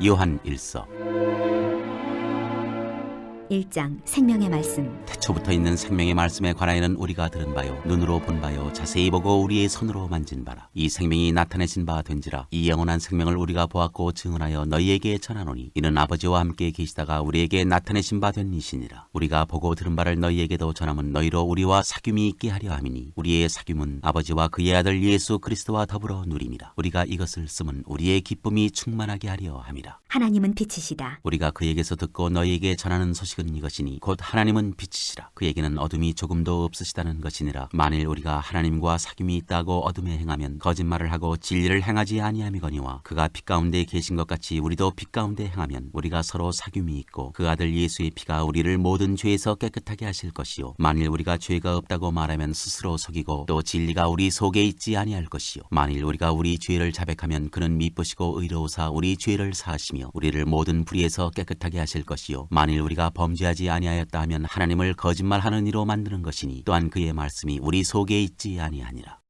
요한 1서 1장 생명의 말씀. 태초부터 있는 생명의 말씀에 관하여는 우리가 들은 바요 눈으로 본 바요 자세히 보고 우리의 손으로 만진 바라. 이 생명이 나타내신 바 된지라. 이 영원한 생명을 우리가 보았고 증언하여 너희에게 전하노니 이는 아버지와 함께 계시다가 우리에게 나타내신 바 된 이시니라. 우리가 보고 들은 바를 너희에게도 전함은 너희로 우리와 사귐이 있게 하려 함이니 우리의 사귐은 아버지와 그의 아들 예수 그리스도와 더불어 누림이라. 우리가 이것을 쓰면 우리의 기쁨이 충만하게 하려 함이라. 하나님은 빛이시다. 우리가 그에게서 듣고 너희에게 전하는 소식은 이것이니 곧 하나님은 빛이시라. 그에게는 어둠이 조금도 없으시다는 것이니라. 만일 우리가 하나님과 사귐이 있다고 어둠에 행하면 거짓말을 하고 진리를 행하지 아니함이거니와 그가 빛 가운데 계신 것 같이 우리도 빛 가운데 행하면 우리가 서로 사귐이 있고 그 아들 예수의 피가 우리를 모든 죄에서 깨끗하게 하실 것이요 만일 우리가 죄가 없다고 말하면 스스로 속이고 또 진리가 우리 속에 있지 아니할 것이요 만일 우리가 우리 죄를 자백하면 그는 미쁘시고 의로우사 우리 죄를 사하시며 우리를 모든 불의에서 깨끗하게 하실 것이요 만일 우리가 범죄하지 아니하였다 하면 하나님을 거짓말하는 이로 만드는 것이니 또한 그의 말씀이 우리 속에 있지 아니하니라.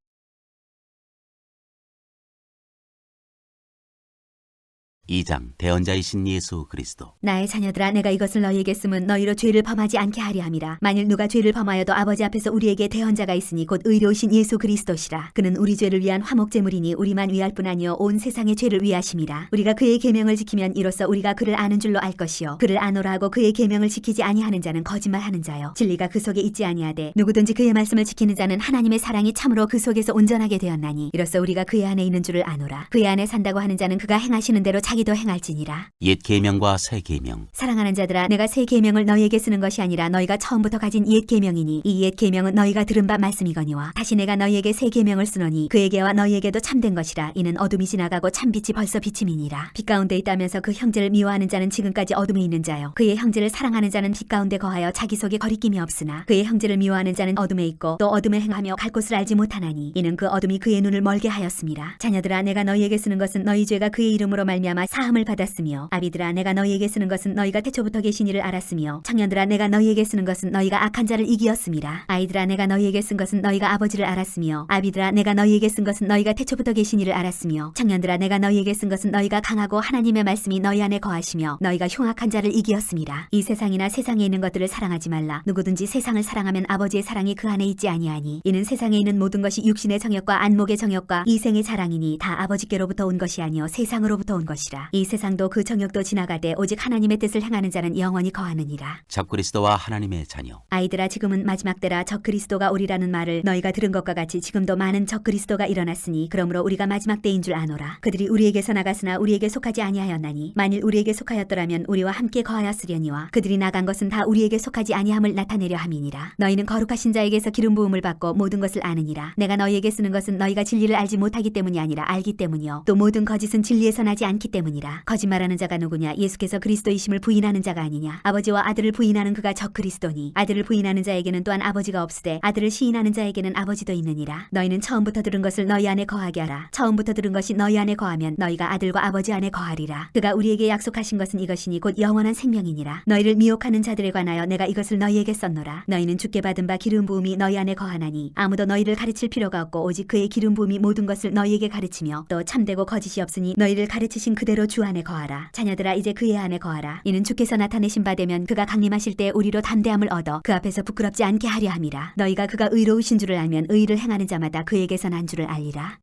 2장 대언자이신 예수 그리스도. 나의 자녀들아, 내가 이것을 너희에게 쓰면 너희로 죄를 범하지 않게 하려 함이라. 만일 누가 죄를 범하여도 아버지 앞에서 우리에게 대언자가 있으니 곧 의로우신 예수 그리스도시라. 그는 우리 죄를 위한 화목제물이니 우리만 위할 뿐 아니요 온 세상의 죄를 위하심이라. 우리가 그의 계명을 지키면 이로써 우리가 그를 아는 줄로 알 것이요 그를 아노라 하고 그의 계명을 지키지 아니하는 자는 거짓말하는 자요 진리가 그 속에 있지 아니하되 누구든지 그의 말씀을 지키는 자는 하나님의 사랑이 참으로 그 속에서 온전하게 되었나니 이로써 우리가 그의 안에 있는 줄을 아노라. 그의 안에 산다고 하는 자는 그가 행하시는 대로 자기도 행할지니라. 옛 계명과 새 계명. 사랑하는 자들아, 내가 새 계명을 너희에게 쓰는 것이 아니라 너희가 처음부터 가진 옛 계명이니 이 옛 계명은 너희가 들은 바 말씀이거니와 다시 내가 너희에게 새 계명을 쓰노니 그에게와 너희에게도 참된 것이라. 이는 어둠이 지나가고 참빛이 벌써 비침이니라. 빛 가운데 있다면서 그 형제를 미워하는 자는 지금까지 어둠에 있는 자요 그의 형제를 사랑하는 자는 빛 가운데 거하여 자기 속에 거리낌이 없으나 그의 형제를 미워하는 자는 어둠에 있고 또 어둠에 행하며 갈 곳을 알지 못하나니 이는 그 어둠이 그의 눈을 멀게 하였음이라. 자녀들아, 내가 너희에게 쓰는 것은 너희 죄가 그의 이름으로 말미암아 사함을 받았으며 아비들아, 내가 너희에게 쓰는 것은 너희가 태초부터 계신 이를 알았으며 청년들아, 내가 너희에게 쓰는 것은 너희가 악한 자를 이기었음이라. 아이들아, 내가 너희에게 쓴 것은 너희가 아버지를 알았으며 아비들아, 내가 너희에게 쓴 것은 너희가 태초부터 계신 이를 알았으며 청년들아, 내가 너희에게 쓴 것은 너희가 강하고 하나님의 말씀이 너희 안에 거하시며 너희가 흉악한 자를 이기었음이라. 이 세상이나 세상에 있는 것들을 사랑하지 말라. 누구든지 세상을 사랑하면 아버지의 사랑이 그 안에 있지 아니하니 이는 세상에 있는 모든 것이 육신의 정욕과 안목의 정욕과 이생의 자랑이니 다 아버지께로부터 온 것이 아니요 세상으로부터 온 것이라. 이 세상도 그 정욕도 지나가되 오직 하나님의 뜻을 행하는 자는 영원히 거하느니라. 적그리스도와 하나님의 자녀. 아이들아, 지금은 마지막 때라 적그리스도가 오리라는 말을 너희가 들은 것과 같이 지금도 많은 적그리스도가 일어났으니 그러므로 우리가 마지막 때인 줄 아노라. 그들이 우리에게서 나갔으나 우리에게 속하지 아니하였나니 만일 우리에게 속하였더라면 우리와 함께 거하였으려니와 그들이 나간 것은 다 우리에게 속하지 아니함을 나타내려 함이니라. 너희는 거룩하신 자에게서 기름 부음을 받고 모든 것을 아느니라. 내가 너희에게 쓰는 것은 너희가 진리를 알지 못하기 때문이 아니라 알기 때문이요 또 모든 거짓은 진리에서 나지 않기 때문이라. 거짓말하는 자가 누구냐? 예수께서 그리스도이심을 부인하는 자가 아니냐? 아버지와 아들을 부인하는 그가 적그리스도니 아들을 부인하는 자에게는 또한 아버지가 없으되 아들을 시인하는 자에게는 아버지도 있느니라. 너희는 처음부터 들은 것을 너희 안에 거하게 하라. 처음부터 들은 것이 너희 안에 거하면 너희가 아들과 아버지 안에 거하리라. 그가 우리에게 약속하신 것은 이것이니 곧 영원한 생명이니라. 너희를 미혹하는 자들에 관하여 내가 이것을 너희에게 썼노라. 너희는 주께 받은 바 기름 부음이 너희 안에 거하나니 아무도 너희를 가르칠 필요가 없고 오직 그의 기름 부음이 모든 것을 너희에게 가르치며 또 참되고 거짓이 없으니 너희를 가르치신 그대로 주 안에 거하라. 자녀들아, 이제 그의 안에 거하라. 이는 주께서 나타내신 바 되면 그가 강림하실 때 우리로 담대함을 얻어 그 앞에서 부끄럽지 않게 하려 함이라. 너희가 그가 의로우신 줄을 알면 의를 행하는 자마다 그에게서 난 줄을 알리라.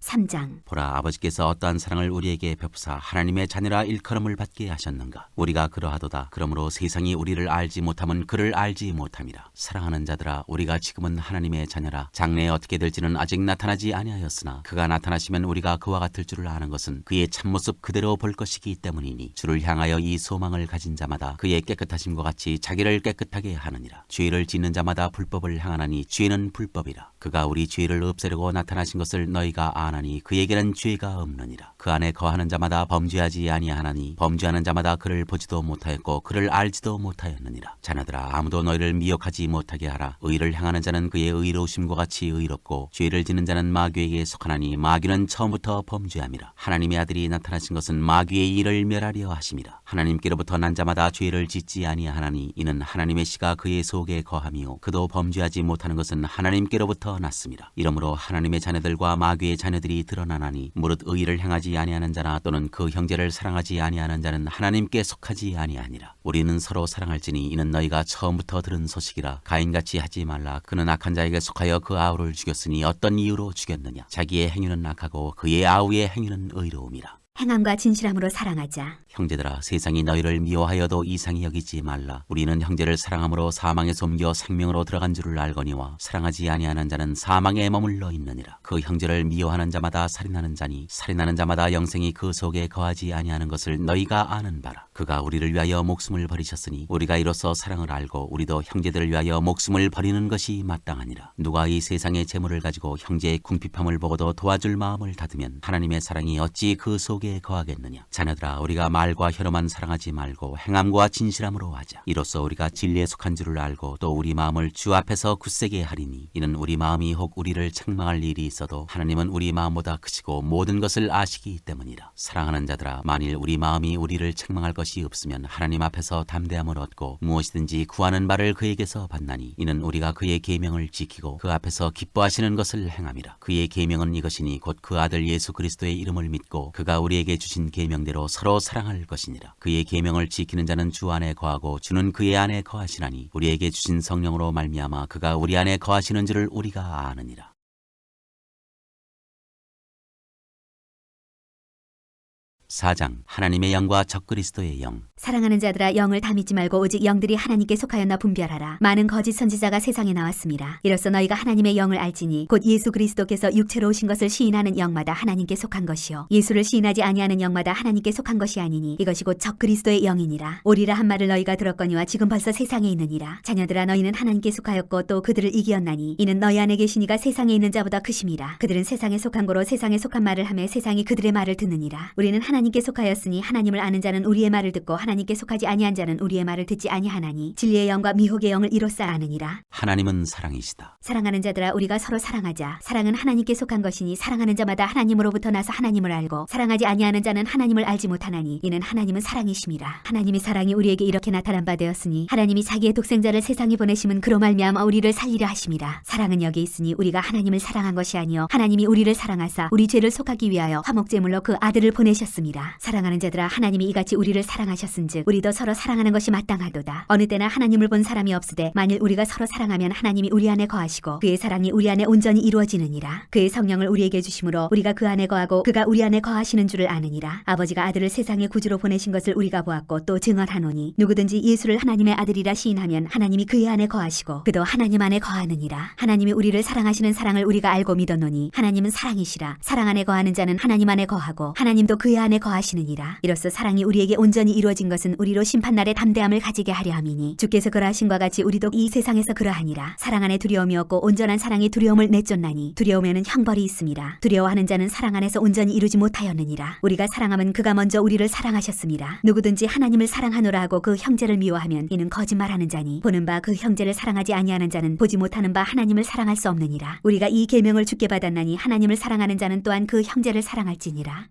3장. 보라, 아버지께서 어떠한 사랑을 우리에게 베푸사 하나님의 자녀라 일컬음을 받게 하셨는가. 우리가 그러하도다. 그러므로 세상이 우리를 알지 못함은 그를 알지 못함이라. 사랑하는 자들아, 우리가 지금은 하나님의 자녀라. 장래에 어떻게 될지는 아직 나타나지 아니하였으나 그가 나타나시면 우리가 그와 같을 줄을 아는 것은 그의 참모습 그대로 볼 것이기 때문이니 주를 향하여 이 소망을 가진 자마다 그의 깨끗하심과 같이 자기를 깨끗하게 하느니라. 죄를 짓는 자마다 불법을 향하나니 죄는 불법이라. 그가 우리 죄를 없애려고 나타나신 것을 너희가 아나니 그에게는 죄가 없느니라. 그 안에 거하는 자마다 범죄하지 아니하나니 범죄하는 자마다 그를 보지도 못하였고 그를 알지도 못하였느니라. 자녀들아, 아무도 너희를 미혹하지 못하게 하라. 의를 행하는 자는 그의 의로우심과 같이 의롭고 죄를 지는 자는 마귀에게 속하나니 마귀는 처음부터 범죄함이라. 하나님의 아들이 나타나신 것은 마귀의 일을 멸하려 하심이라. 하나님께로부터 난 자마다 죄를 짓지 아니하나니 이는 하나님의 씨가 그의 속에 거함이요 그도 범죄하지 못하는 것은 하나님께로부터 났습니다. 이러므로 하나님의 자녀들과 마귀의 자녀들이 드러나나니 무릇 의를 행하지 아니하는 자나 또는 그 형제를 사랑하지 아니하는 자는 하나님께 속하지 아니하니라. 우리는 서로 사랑할지니 이는 너희가 처음부터 들은 소식이라. 가인같이 하지 말라. 그는 악한 자에게 속하여 그 아우를 죽였으니 어떤 이유로 죽였느냐. 자기의 행위는 악하고 그의 아우의 행위는 의로움이라. 행함과 진실함으로 사랑하자. 형제들아, 세상이 너희를 미워하여도 이상히 여기지 말라. 우리는 형제를 사랑함으로 사망에서 옮겨 생명으로 들어간 줄을 알거니와 사랑하지 아니하는 자는 사망에 머물러 있느니라. 그 형제를 미워하는 자마다 살인하는 자니 살인하는 자마다 영생이 그 속에 거하지 아니하는 것을 너희가 아는 바라. 그가 우리를 위하여 목숨을 버리셨으니 우리가 이로써 사랑을 알고 우리도 형제들을 위하여 목숨을 버리는 것이 마땅하니라. 누가 이 세상의 재물을 가지고 형제의 궁핍함을 보고도 도와줄 마음을 닫으면 하나님의 사랑이 어찌 그 속에 거하겠느냐. 자녀들아, 우리가 말과 혀로만 사랑하지 말고 행함과 진실함으로 하자. 이로써 우리가 진리에 속한 줄을 알고 또 우리 마음을 주 앞에서 굳세게 하리니 이는 우리 마음이 혹 우리를 책망할 일이 있어도 하나님은 우리 마음보다 크시고 모든 것을 아시기 때문이라. 사랑하는 자들아, 만일 우리 마음이 우리를 책망할 것이 없으면 하나님 앞에서 담대함을 얻고 무엇이든지 구하는 바를 그에게서 받나니 이는 우리가 그의 계명을 지키고 그 앞에서 기뻐하시는 것을 행함이라. 그의 계명은 이것이니 곧 그 아들 예수 그리스도의 이름을 믿고 그가 우리에게 주신 계명대로 서로 사랑할 것이니라. 그의 계명을 지키는 자는 주 안에 거하고 주는 그의 안에 거하시나니 우리에게 주신 성령으로 말미암아 그가 우리 안에 거하시는 줄을 우리가 아느니라. 4장. 하나님의 영과 적그리스도의 영. 사랑하는 자들아, 영을 다 믿지 말고 오직 영들이 하나님께 속하였나 분별하라. 많은 거짓 선지자가 세상에 나왔습니다. 이로써 너희가 하나님의 영을 알지니 곧 예수 그리스도께서 육체로 오신 것을 시인하는 영마다 하나님께 속한 것이요 예수를 시인하지 아니하는 영마다 하나님께 속한 것이 아니니 이것이 곧 적그리스도의 영이니라. 오리라 한 말을 너희가 들었거니와 지금 벌써 세상에 있느니라. 자녀들아, 너희는 하나님께 속하였고 또 그들을 이기었나니 이는 너희 안에 계시니가 세상에 있는 자보다 크심이라. 그들은 세상에 속한 고로 세상에 속한 말을 하며 세상이 그들의 말을 듣느니라. 우리는 하나님께 속하였으니 하나님을 아는 자는 우리의 말을 듣고 하나님께 속하지 아니한 자는 우리의 말을 듣지 아니하나니 진리의 영과 미혹의 영을 이로써 아느니라. 하나님은 사랑이시다. 사랑하는 자들아, 우리가 서로 사랑하자. 사랑은 하나님께 속한 것이니 사랑하는 자마다 하나님으로부터 나서 하나님을 알고 사랑하지 아니하는 자는 하나님을 알지 못하나니 이는 하나님은 사랑이심이라. 하나님의 사랑이 우리에게 이렇게 나타난 바 되었으니 하나님이 자기의 독생자를 세상에 보내심은 그로 말미암아 우리를 살리려 하심이라. 사랑은 여기 있으니 우리가 하나님을 사랑한 것이 아니요 하나님이 우리를 사랑하사 우리 죄를 속하기 위하여 화목제물로 그 아들을 보내셨습니다. 사랑하는 자들아, 하나님이 이같이 우리를 사랑하셨은즉 우리도 서로 사랑하는 것이 마땅하도다. 어느 때나 하나님을 본 사람이 없으되 만일 우리가 서로 사랑하면 하나님이 우리 안에 거하시고 그의 사랑이 우리 안에 온전히 이루어지느니라. 그의 성령을 우리에게 주심으로 우리가 그 안에 거하고 그가 우리 안에 거하시는 줄을 아느니라. 아버지가 아들을 세상의 구주로 보내신 것을 우리가 보았고 또 증언하노니 누구든지 예수를 하나님의 아들이라 시인하면 하나님이 그의 안에 거하시고 그도 하나님 안에 거하느니라. 하나님이 우리를 사랑하시는 사랑을 우리가 알고 믿었노니 하나님은 사랑이시라. 사랑 안에 거하는 자는 하나님 안에 거하고 하나님도 그의 안에 거하시느니라. 이로써 사랑이 우리에게 온전히 이루어진 것은 우리로 심판날에 담대함을 가지게 하려 함이니 주께서 그러하신과 같이 우리도 이 세상에서 그러하니라. 사랑 안에 두려움이 없고 온전한 사랑이 두려움을 내쫓나니 두려움에는 형벌이 있습니다. 두려워하는 자는 사랑 안에서 온전히 이루지 못하였느니라. 우리가 사랑하면 그가 먼저 우리를 사랑하셨습니다. 누구든지 하나님을 사랑하노라 하고 그 형제를 미워하면 이는 거짓말하는 자니 보는 바 그 형제를 사랑하지 아니하는 자는 보지 못하는 바 하나님을 사랑할 수 없느니라. 우리가 이 계명을 주께 받았나니 하나님을 사랑하는 자는 또한 그 형제를 사랑할지니라.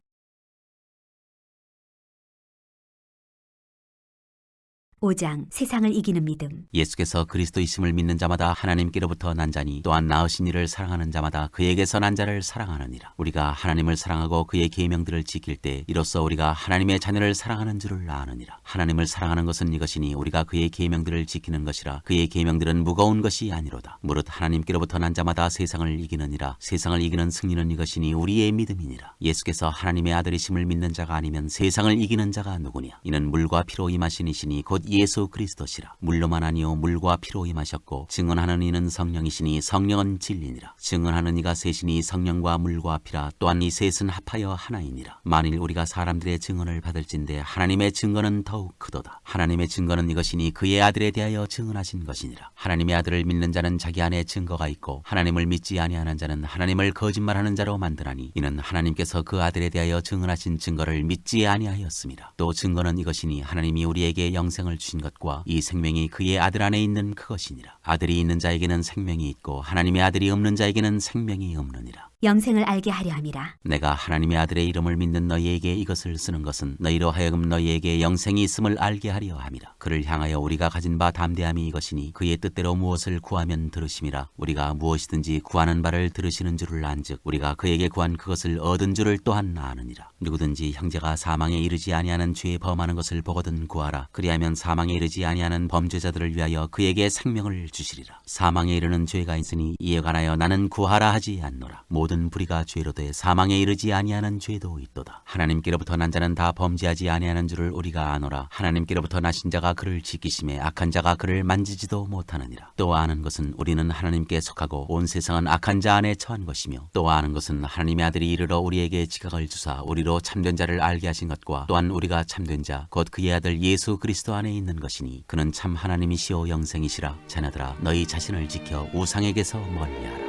5장. 세상을 이기는 믿음. 예수께서 그리스도이심을 믿는 자마다 하나님께로부터 난 자니 또한 낳으신 이를 사랑하는 자마다 그에게서 난 자를 사랑하느니라. 우리가 하나님을 사랑하고 그의 계명들을 지킬 때 이로써 우리가 하나님의 자녀를 사랑하는 줄을 아느니라. 하나님을 사랑하는 것은 이것이니 우리가 그의 계명들을 지키는 것이라. 그의 계명들은 무거운 것이 아니로다. 무릇 하나님께로부터 난 자마다 세상을 이기느니라. 세상을 이기는 승리는 이것이니 우리의 믿음이니라. 예수께서 하나님의 아들이심을 믿는 자가 아니면 세상을 이기는 자가 누구냐. 이는 물과 피로 임하신 이시니 곧 예수 그리스도시라. 물로만 아니요 물과 피로 임하셨고 증언하는 이는 성령이시니 성령은 진리니라. 증언하는 이가 셋이니 성령과 물과 피라. 또한 이 셋은 합하여 하나이니라. 만일 우리가 사람들의 증언을 받을진대 하나님의 증거는 더욱 크도다. 하나님의 증거는 이것이니 그의 아들에 대하여 증언하신 것이니라. 하나님의 아들을 믿는 자는 자기 안에 증거가 있고 하나님을 믿지 아니하는 자는 하나님을 거짓말하는 자로 만드나니 이는 하나님께서 그 아들에 대하여 증언하신 증거를 믿지 아니하였습니다. 또 증거는 이것이니 하나님이 우리에게 영생을 주신 것과 이 생명이 그의 아들 안에 있는 그것이니라. 아들이 있는 자에게는 생명이 있고 하나님의 아들이 없는 자에게는 생명이 없느니라. 영생을 알게 하려 함이라. 내가 하나님의 아들의 이름을 믿는 너희에게 이것을 쓰는 것은 너희로 하여금 너희에게 영생이 있음을 알게 하려 함이라. 그를 향하여 우리가 가진 바 담대함이 이것이니 그의 뜻대로 무엇을 구하면 들으심이라. 우리가 무엇이든지 구하는 바를 들으시는 줄을 안즉 우리가 그에게 구한 그것을 얻은 줄을 또한 아느니라. 누구든지 형제가 사망에 이르지 아니하는 죄에 범하는 것을 보거든 구하라. 그리하면 사망에 이르지 아니하는 범죄자들을 위하여 그에게 생명을 주시리라. 사망에 이르는 죄가 있으니 이에 관하여 나는 구하라 하지 않노라. 모든 불의가 죄로 돼 사망에 이르지 아니하는 죄도 있도다. 하나님께로부터 난 자는 다 범죄하지 아니하는 줄을 우리가 아노라. 하나님께로부터 나신 자가 그를 지키심에 악한 자가 그를 만지지도 못하느니라. 또 아는 것은 우리는 하나님께 속하고 온 세상은 악한 자 안에 처한 것이며 또 아는 것은 하나님의 아들이 이르러 우리에게 지각을 주사 우리로 참된 자를 알게 하신 것과 또한 우리가 참된 자 곧 그의 아들 예수 그리스도 안에 있는 것이니 그는 참 하나님이시오 영생이시라. 자녀들아 너희 자신을 지켜 우상에게서 멀리하라.